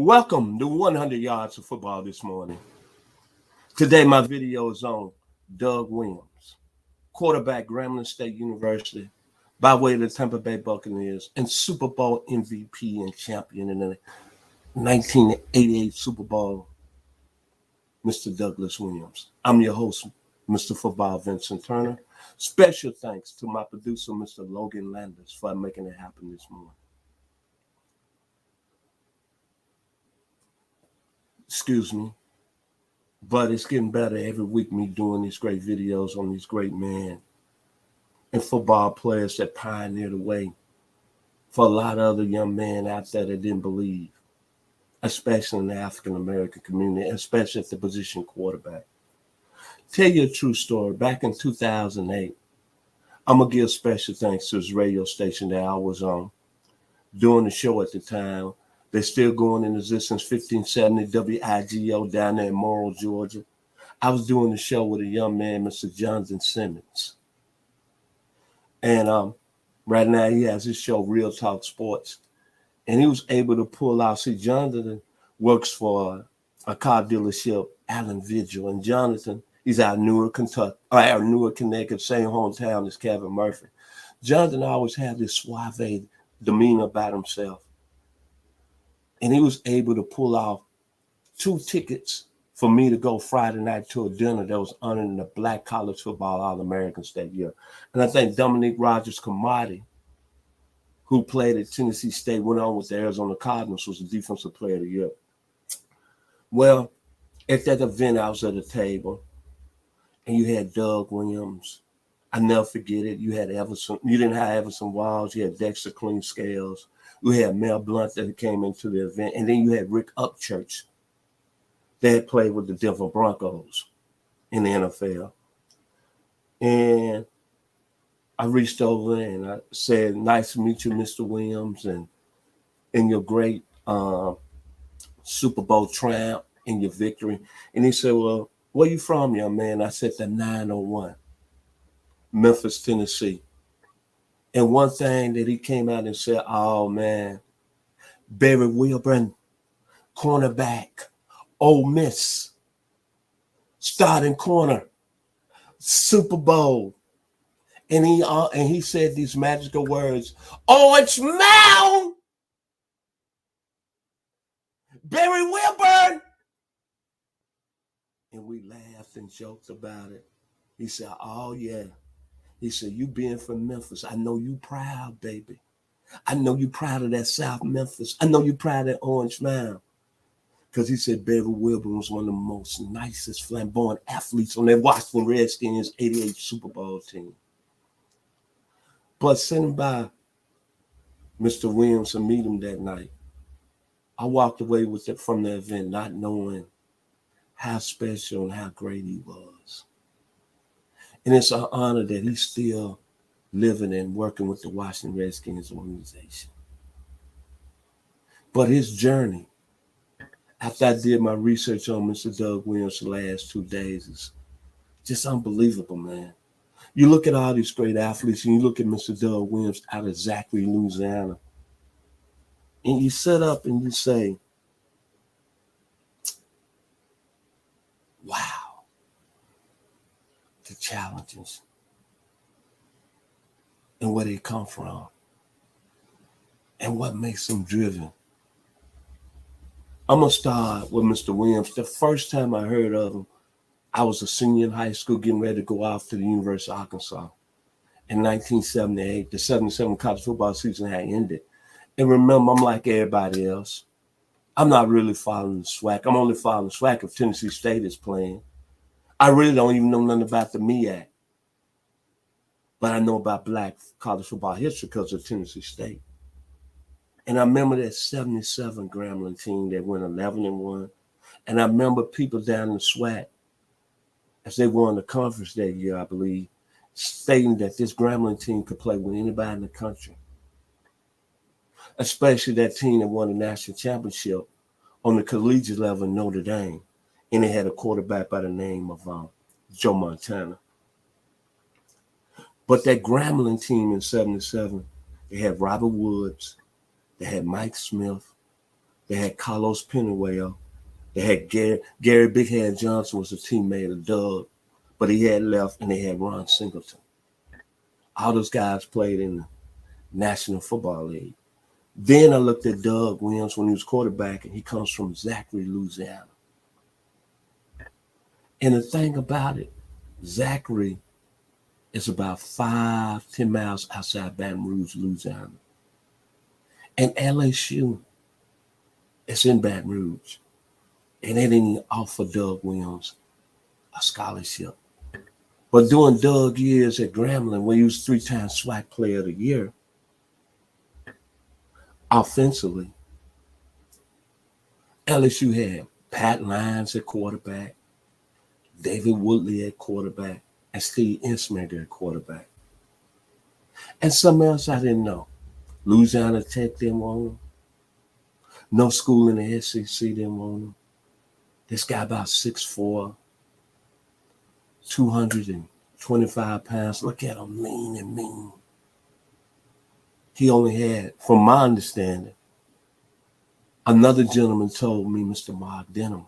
Welcome to 100 Yards of Football this morning. Today, my video is on Doug Williams, quarterback, Grambling State University, by way of the Tampa Bay Buccaneers, and Super Bowl MVP and champion in the 1988 Super Bowl, Mr. Douglas Williams. I'm your host, Mr. Football Vincent Turner. Special thanks to my producer, Mr. Logan Landers, for making it happen this morning. Excuse me, but it's getting better every week, me doing these great videos on these great men and football players that pioneered the way for a lot of other young men out there that didn't believe, especially in the African-American community, especially at the position quarterback. Tell you a true story. Back in 2008, I'm going to give special thanks to this radio station that I was on doing the show at the time. They're still going in existence, 1570 WIGO down there in Morrill, Georgia. I was doing the show with a young man, Mr. Jonathan Simmons. And right now he has his show, Real Talk Sports. And he was able to pull out, see, Jonathan works for a car dealership, Allen Vigil. And Jonathan, he's out of Newark, Kentucky, or Newark, Connecticut, same hometown as Kevin Murphy. Jonathan always had this suave demeanor about himself. And he was able to pull off 2 tickets for me to go Friday night to a dinner that was honoring the Black College Football All-American State year. And I think Dominique Rodgers-Cromartie, who played at Tennessee State, went on with the Arizona Cardinals, was the defensive player of the year. Well, at that event, I was at a table, and you had Doug Williams. I never forget it. You had Everson. You didn't have Everson Walls. You had Dexter Clean Scales. You had Mel Blunt that came into the event. And then you had Rick Upchurch that had played with the Denver Broncos in the NFL. And I reached over and I said, "Nice to meet you, Mr. Williams, and in your great Super Bowl triumph and your victory." And he said, "Well, where you from, young man?" I said, "The 901, Memphis, Tennessee." And one thing that he came out and said, "Oh, man, Barry Wilburn, cornerback, Ole Miss, starting corner, Super Bowl." And he said these magical words, "Orange Mound, Barry Wilburn." And we laughed and joked about it. He said, "Oh, yeah." He said, "You being from Memphis, I know you proud, baby. I know you proud of that South Memphis. I know you proud of that Orange Mound." Because he said Barry Wilburn was one of the most nicest flamboyant athletes on that Washington Redskins 88 Super Bowl team. But sitting by Mr. Williams and meet him that night, I walked away from the event not knowing how special and how great he was. And it's an honor that he's still living and working with the Washington Redskins organization. But his journey, after I did my research on Mr. Doug Williams the last 2 days, is just unbelievable, man. You look at all these great athletes and you look at Mr. Doug Williams out of Zachary, Louisiana, and you sit up and you say, wow. The challenges and where they come from and what makes them driven. I'm going to start with Mr. Williams. The first time I heard of him, I was a senior in high school getting ready to go off to the University of Arkansas. In 1978, the 77 college football season had ended. And remember, I'm like everybody else. I'm not really following the SWAC. I'm only following the SWAC if Tennessee State is playing. I really don't even know nothing about the MEAC. But I know about Black college football history because of Tennessee State. And I remember that 77 Grambling team that went 11-1. And I remember people down in the SWAC, as they won the conference that year, I believe, stating that this Grambling team could play with anybody in the country. Especially that team that won the national championship on the collegiate level in Notre Dame. And they had a quarterback by the name of Joe Montana. But that Grambling team in 77, they had Robert Woods, they had Mike Smith, They had Carlos Pennywell. They had Gary Big Head Johnson was a teammate of Doug, but he had left, and they had Ron Singleton. All those guys played in the National Football League. Then I looked at Doug Williams when he was quarterback, and he comes from Zachary, Louisiana. And the thing about it, Zachary is about 5-10 miles outside Baton Rouge, Louisiana. And LSU is in Baton Rouge. And they didn't offer Doug Williams a scholarship. But during Doug years at Grambling, where he was 3-time SWAC Player of the Year, offensively, LSU had Pat Lyons at quarterback, David Woodley at quarterback, and Steve Insminger at quarterback. And something else I didn't know. Louisiana Tech didn't want him. No school in the SEC didn't want him. This guy about 6'4", 225 pounds. Look at him, lean and mean. He only had, from my understanding, another gentleman told me, Mr. Mark Denham,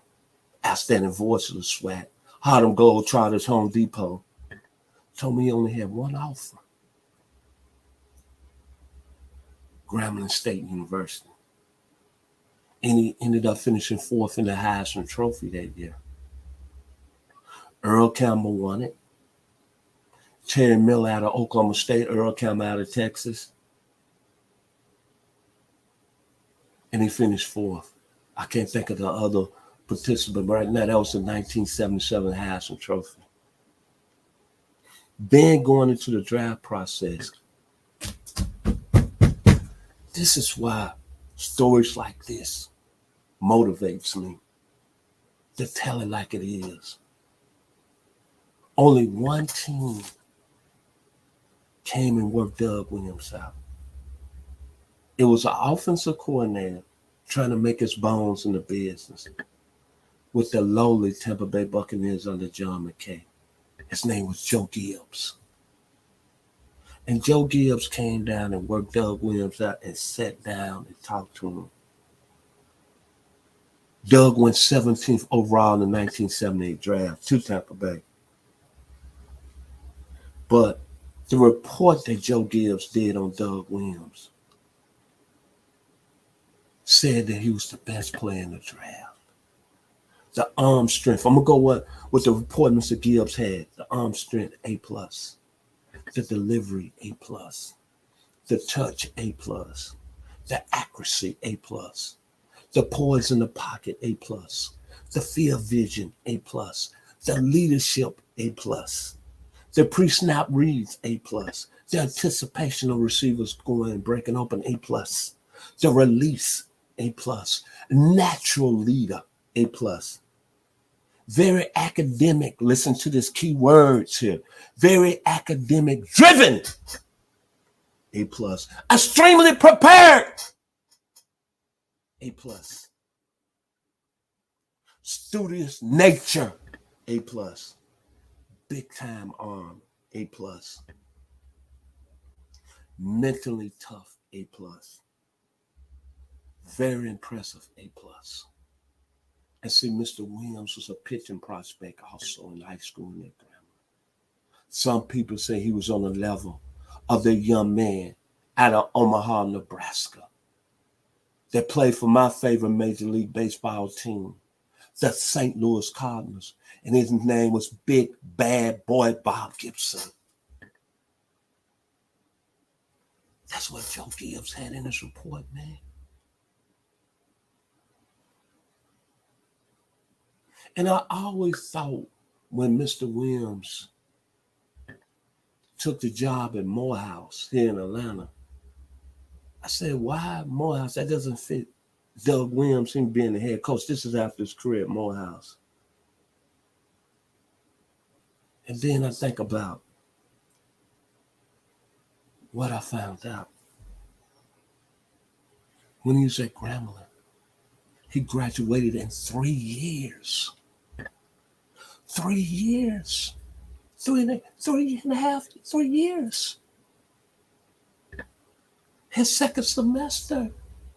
outstanding voice of the SWAT, Harlem Globetrotters, Home Depot, told me he only had one offer. Grambling State University. And he ended up finishing 4th in the Heisman Trophy that year. Earl Campbell won it. Terry Miller out of Oklahoma State, Earl Campbell out of Texas. And he finished 4th. I can't think of the other participant right now. That was the 1977 Heisman Trophy. Then going into the draft process, this is why stories like this motivates me to tell it like it is. Only one team came and worked Doug Williams out. It was an offensive coordinator trying to make his bones in the business with the lowly Tampa Bay Buccaneers under John McKay. His name was Joe Gibbs. And Joe Gibbs came down and worked Doug Williams out and sat down and talked to him. Doug went 17th overall in the 1978 draft to Tampa Bay. But the report that Joe Gibbs did on Doug Williams said that he was the best player in the draft. The arm strength. I'm going to go with the report Mr. Gibbs had. The arm strength, A+. The delivery, A+. The touch, A+. The accuracy, A+. The poise in the pocket, A+. The field vision, A+. The leadership, A+. The pre-snap reads, A+. The anticipation of receivers going and breaking open, A+. The release, A+. Natural leader, A+. Very academic. Listen to this key words here. Very academic driven. A+. Extremely prepared. A+. Studious nature. A+. Big time arm. A+. Mentally tough. A+. Very impressive. A+. And see, Mr. Williams was a pitching prospect also in high school in Grambling. Some people say he was on the level of the young man out of Omaha, Nebraska, that played for my favorite Major League Baseball team, the St. Louis Cardinals, and his name was Big Bad Boy Bob Gibson. That's what Joe Gibbs had in his report, man. And I always thought when Mr. Williams took the job at Morehouse here in Atlanta, I said, why Morehouse? That doesn't fit Doug Williams, him being the head coach. This is after his career at Morehouse. And then I think about what I found out. When he was at Grambling, he graduated in 3 years. 3 years. 3 and a half, 3 years. His second semester,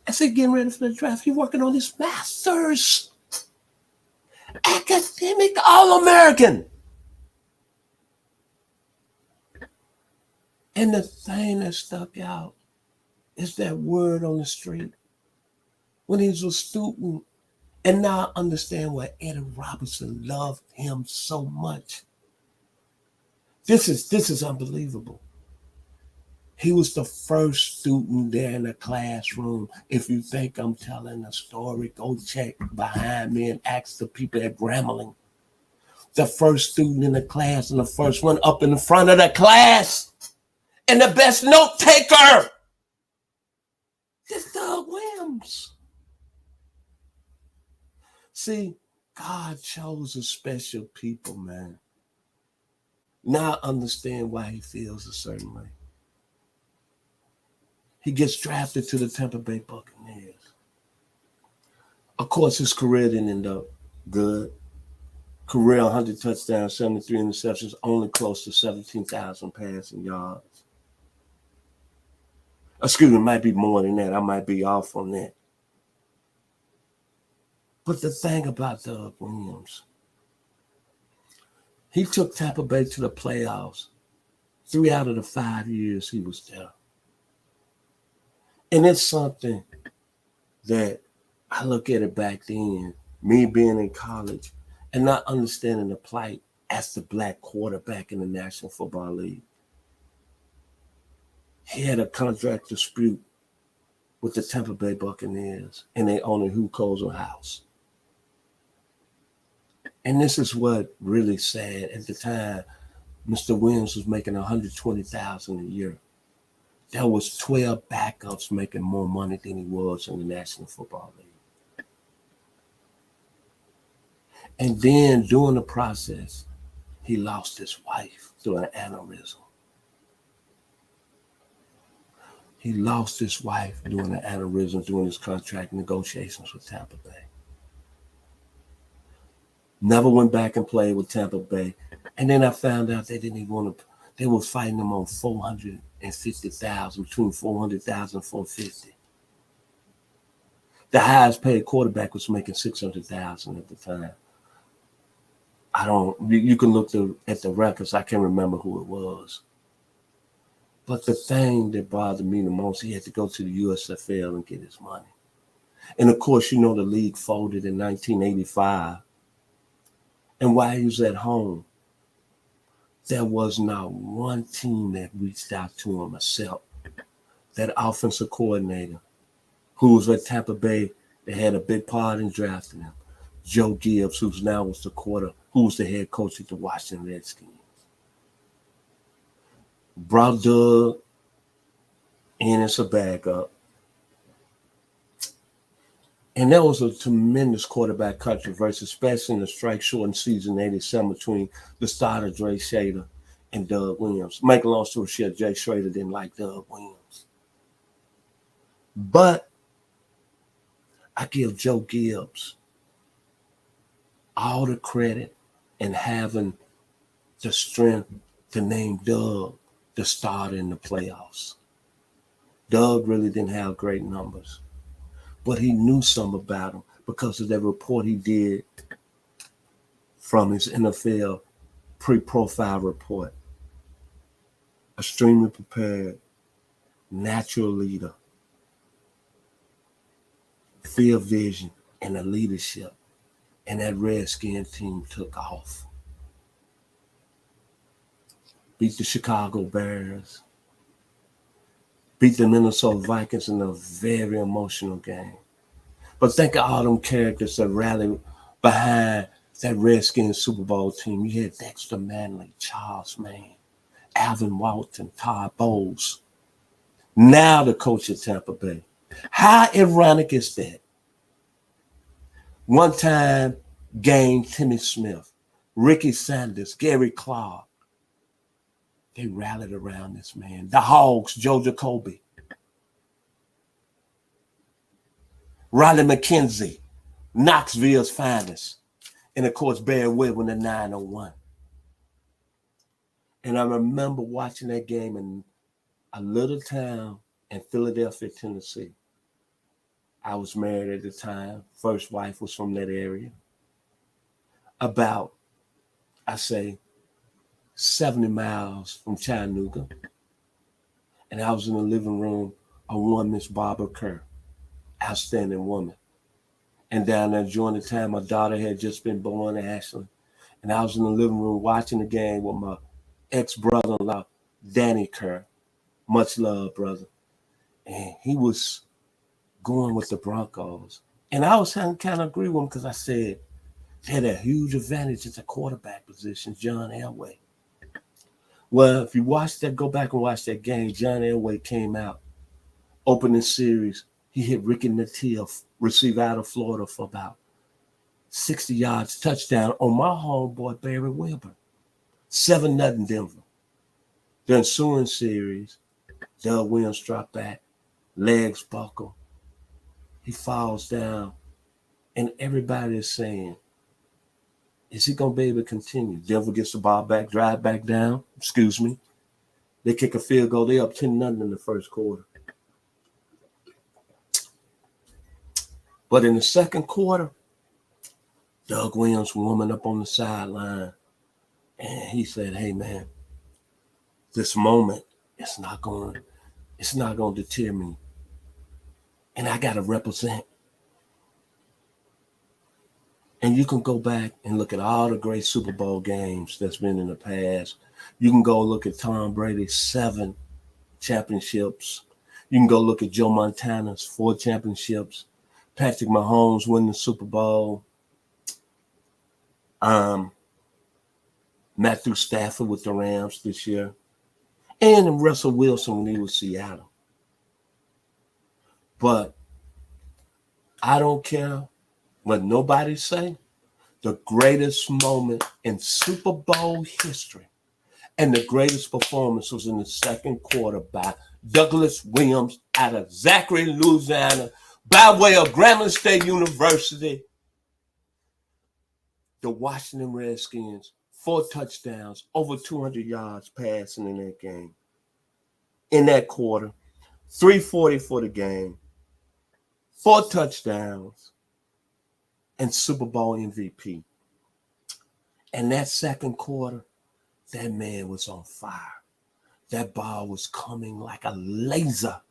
As he getting ready for the draft, he's working on his master's. Academic All-American. And the thing that stuck out is that word on the street. When he was a student, and now I understand why Eddie Robinson loved him so much. This is unbelievable. He was the first student there in the classroom. If you think I'm telling a story, go check behind me and ask the people at Grambling. The first student in the class and the first one up in the front of the class. And the best note taker. It's Doug Williams. See, God chose a special people, man. Now I understand why he feels a certain way. He gets drafted to the Tampa Bay Buccaneers. Of course, his career didn't end up good. Career 100 touchdowns, 73 interceptions, only close to 17,000 passing yards. Excuse me, it might be more than that. I might be off on that. But the thing about Doug Williams, he took Tampa Bay to the playoffs 3 out of the 5 years he was there. And it's something that I look at it back then, me being in college and not understanding the plight as the black quarterback in the National Football League. He had a contract dispute with the Tampa Bay Buccaneers and they owner Hugh Kozel House. And this is what really sad. At the time, Mr. Williams was making $120,000 a year. There was 12 backups making more money than he was in the National Football League. And then during the process, he lost his wife through an aneurysm. He lost his wife during an aneurysm during his contract negotiations with Tampa Bay. Never went back and played with Tampa Bay. And then I found out they didn't even want to, they were fighting him on $450,000, between $400,000 and $450,000. The highest paid quarterback was making $600,000 at the time. You can look at the records. I can't remember who it was. But the thing that bothered me the most, he had to go to the USFL and get his money. And of course, the league folded in 1985. And while he was at home, there was not one team that reached out to him except that offensive coordinator who was at Tampa Bay that had a big part in drafting him, Joe Gibbs, who was the head coach at the Washington Redskins. Brought Doug in as a backup. And there was a tremendous quarterback controversy, especially in the strike-shortened season 87 between the starter, Dre Shader, and Doug Williams. Make a long story short, Jay Schrader didn't like Doug Williams. But I give Joe Gibbs all the credit in having the strength to name Doug the starter in the playoffs. Doug really didn't have great numbers. But he knew something about him because of that report he did from his NFL pre-profile report. Extremely prepared, natural leader, field vision, and a leadership. And that Redskin team took off. Beat the Chicago Bears. Beat the Minnesota Vikings in a very emotional game. But think of all them characters that rallied behind that Redskins Super Bowl team. You had Dexter Manley, Charles Mann, Alvin Walton, Todd Bowles. Now the coach at Tampa Bay. How ironic is that? One time game, Timmy Smith, Ricky Sanders, Gary Clark. They rallied around this man. The Hogs, Joe Jacoby. Riley McKenzie, Knoxville's finest. And of course, Barry Webb in the 901. And I remember watching that game in a little town in Philadelphia, Tennessee. I was married at the time. First wife was from that area. About, I say, 70 miles from Chattanooga. And I was in the living room of one Miss Barbara Kerr, outstanding woman. And down there during the time, my daughter had just been born, Ashley. And I was in the living room watching the game with my ex-brother-in-law, Danny Kerr. Much love, brother. And he was going with the Broncos. And I was kind of agree with him because I said they had a huge advantage at the quarterback position, John Elway. Well, if you watch that, go back and watch that game. John Elway came out, opening series. He hit Ricky Nattiel, receiver out of Florida, for about 60 yards, touchdown on my homeboy, Barry Wilburn. 7-0 Denver. The ensuing series, Doug Williams dropped back, legs buckle. He falls down, and everybody is saying, is he going to be able to continue? Denver gets the ball back, drive back down. Excuse me. They kick a field goal. They up 10-0 in the first quarter. But in the second quarter, Doug Williams warming up on the sideline, and he said, hey, man, this moment, it's not going to deter me. And I got to represent. And you can go back and look at all the great Super Bowl games that's been in the past. You can go look at Tom Brady's 7 championships. You can go look at Joe Montana's 4 championships. Patrick Mahomes winning the Super Bowl. Matthew Stafford with the Rams this year. And Russell Wilson when he was Seattle. But I don't care what nobody say. The greatest moment in Super Bowl history and the greatest performance was in the second quarter by Douglas Williams out of Zachary, Louisiana, by way of Grambling State University. The Washington Redskins, 4 touchdowns, over 200 yards passing in that game. In that quarter, 340 for the game, 4 touchdowns, and Super Bowl MVP. And that second quarter, that man was on fire. That ball was coming like a laser.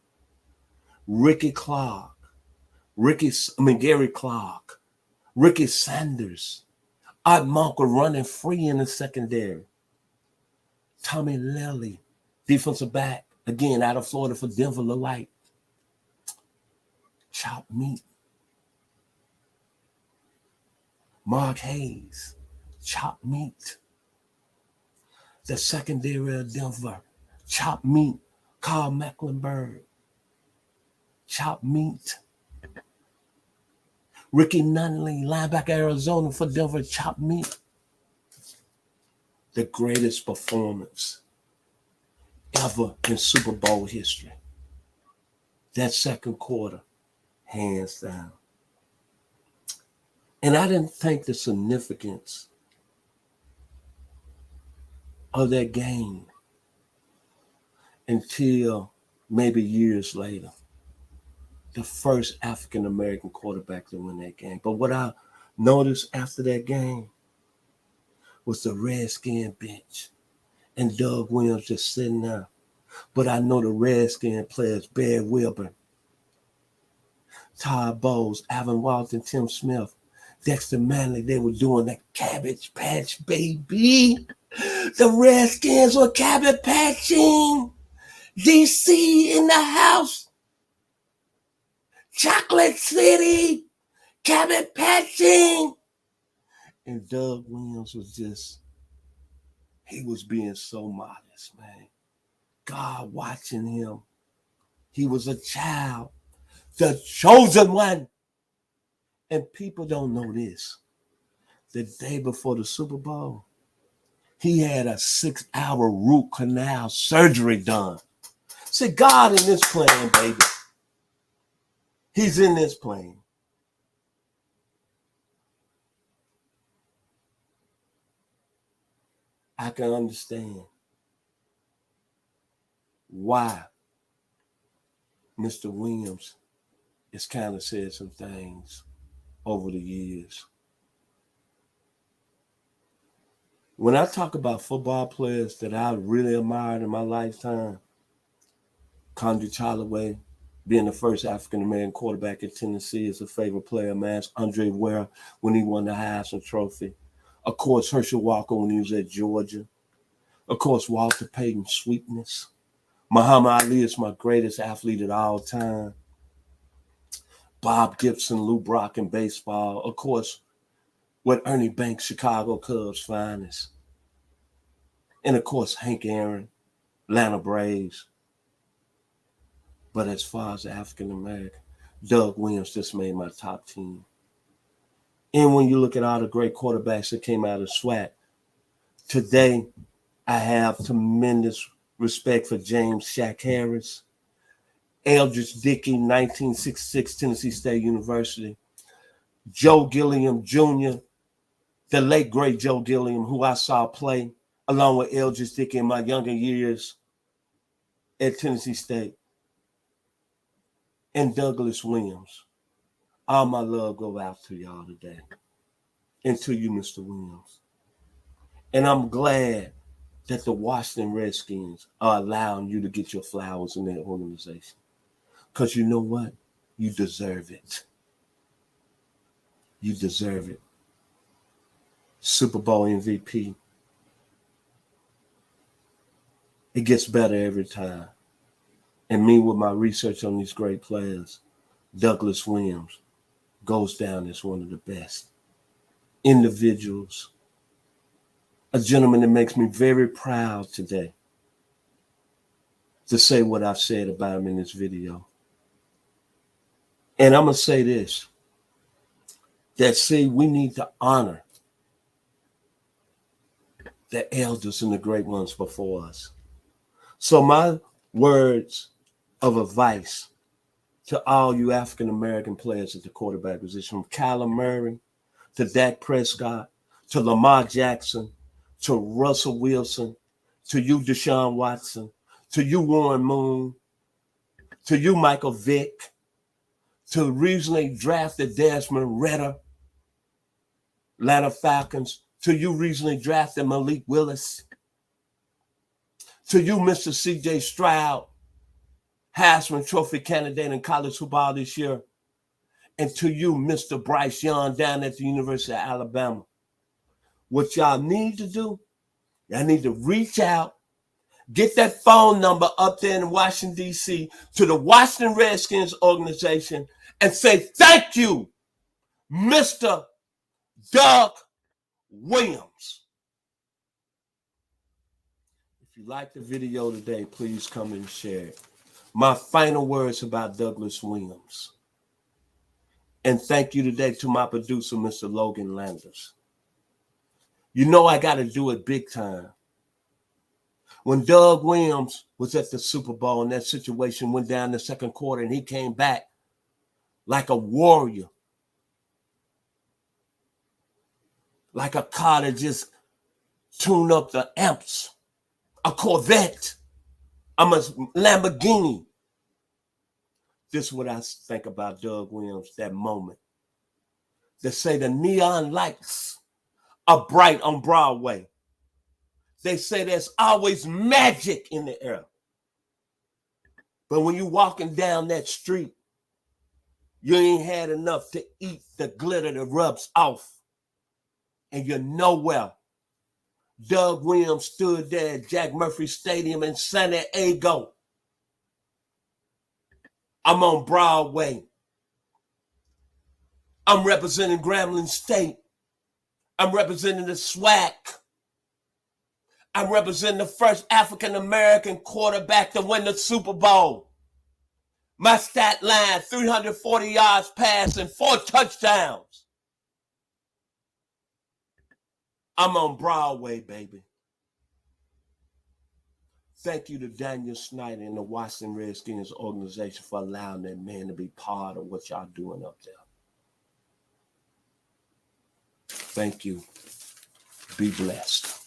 Gary Clark, Ricky Sanders, Art Monk were running free in the secondary. Tommy Lely, defensive back, again out of Florida for Denver Light. Chopped meat. Mark Hayes, chopped meat. The secondary of Denver, chopped meat. Carl Mecklenburg, chopped meat. Ricky Nunley, linebacker Arizona for Denver, chopped meat. The greatest performance ever in Super Bowl history. That second quarter, hands down. And I didn't think the significance of that game until maybe years later. The first African-American quarterback to win that game. But what I noticed after that game was the Redskin bench and Doug Williams just sitting there. But I know the Redskin players, Barry Wilburn, Todd Bowles, Alvin Walton, Tim Smith, Dexter Manley, they were doing that cabbage patch, baby. The Redskins were cabbage patching. DC in the house. Chocolate City, cabbage patching. And Doug Williams was he was being so modest, man. God watching him. He was a child, the chosen one. And people don't know this. The day before the Super Bowl, he had a 6-hour root canal surgery done. See, God in this plan, baby. He's in this plan. I can understand why Mr. Williams it's kind of said some things over the years. When I talk about football players that I really admired in my lifetime, Condre Chalaway being the first African-American quarterback in Tennessee is a favorite player of mine. Andre Ware when he won the Heisman Trophy. Of course, Herschel Walker when he was at Georgia. Of course, Walter Payton's sweetness. Muhammad Ali is my greatest athlete of all time. Bob Gibson, Lou Brock in baseball. Of course, with Ernie Banks, Chicago Cubs finest. And of course, Hank Aaron, Atlanta Braves. But as far as African American, Doug Williams just made my top 10. And when you look at all the great quarterbacks that came out of SWAC, today I have tremendous respect for James Shaq Harris, Eldridge Dickey, 1966, Tennessee State University, Joe Gilliam Jr., the late great Joe Gilliam, who I saw play along with Eldridge Dickey in my younger years at Tennessee State, and Douglas Williams. All my love go out to y'all today, and to you, Mr. Williams. And I'm glad that the Washington Redskins are allowing you to get your flowers in their organization. Because you know what? You deserve it. You deserve it. Super Bowl MVP. It gets better every time. And me, with my research on these great players, Douglas Williams goes down as one of the best individuals, a gentleman that makes me very proud today to say what I've said about him in this video. And I'm going to say this, that see, we need to honor the elders and the great ones before us. So my words of advice to all you African-American players at the quarterback position, from Kyler Murray to Dak Prescott to Lamar Jackson to Russell Wilson to you, Deshaun Watson, to you, Warren Moon, to you, Michael Vick, to recently drafted Desmond Ridder, Atlanta Falcons, to you, recently drafted Malik Willis, to you, Mr. C.J. Stroud, Heisman Trophy candidate in college football this year, and to you, Mr. Bryce Young, down at the University of Alabama. What y'all need to do, y'all need to reach out, get that phone number up there in Washington, D.C., to the Washington Redskins organization and say, thank you, Mr. Doug Williams. If you like the video today, please come and share it. My final words about Douglas Williams. And thank you today to my producer, Mr. Logan Landers. You know I got to do it big time. When Doug Williams was at the Super Bowl and that situation went down the second quarter and he came back like a warrior, like a car that just tuned up the amps, a Corvette, I'm a Lamborghini. This is what I think about Doug Williams, that moment. They say the neon lights are bright on Broadway. They say there's always magic in the air. But when you're walking down that street, you ain't had enough to eat the glitter that rubs off. And you're nowhere. Doug Williams stood there at Jack Murphy Stadium in San Diego. I'm on Broadway. I'm representing Grambling State. I'm representing the SWAC. I'm representing the first African-American quarterback to win the Super Bowl. My stat line, 340 yards passing, 4 touchdowns. I'm on Broadway, baby. Thank you to Daniel Snyder and the Washington Redskins organization for allowing that man to be part of what y'all doing up there. Thank you. Be blessed.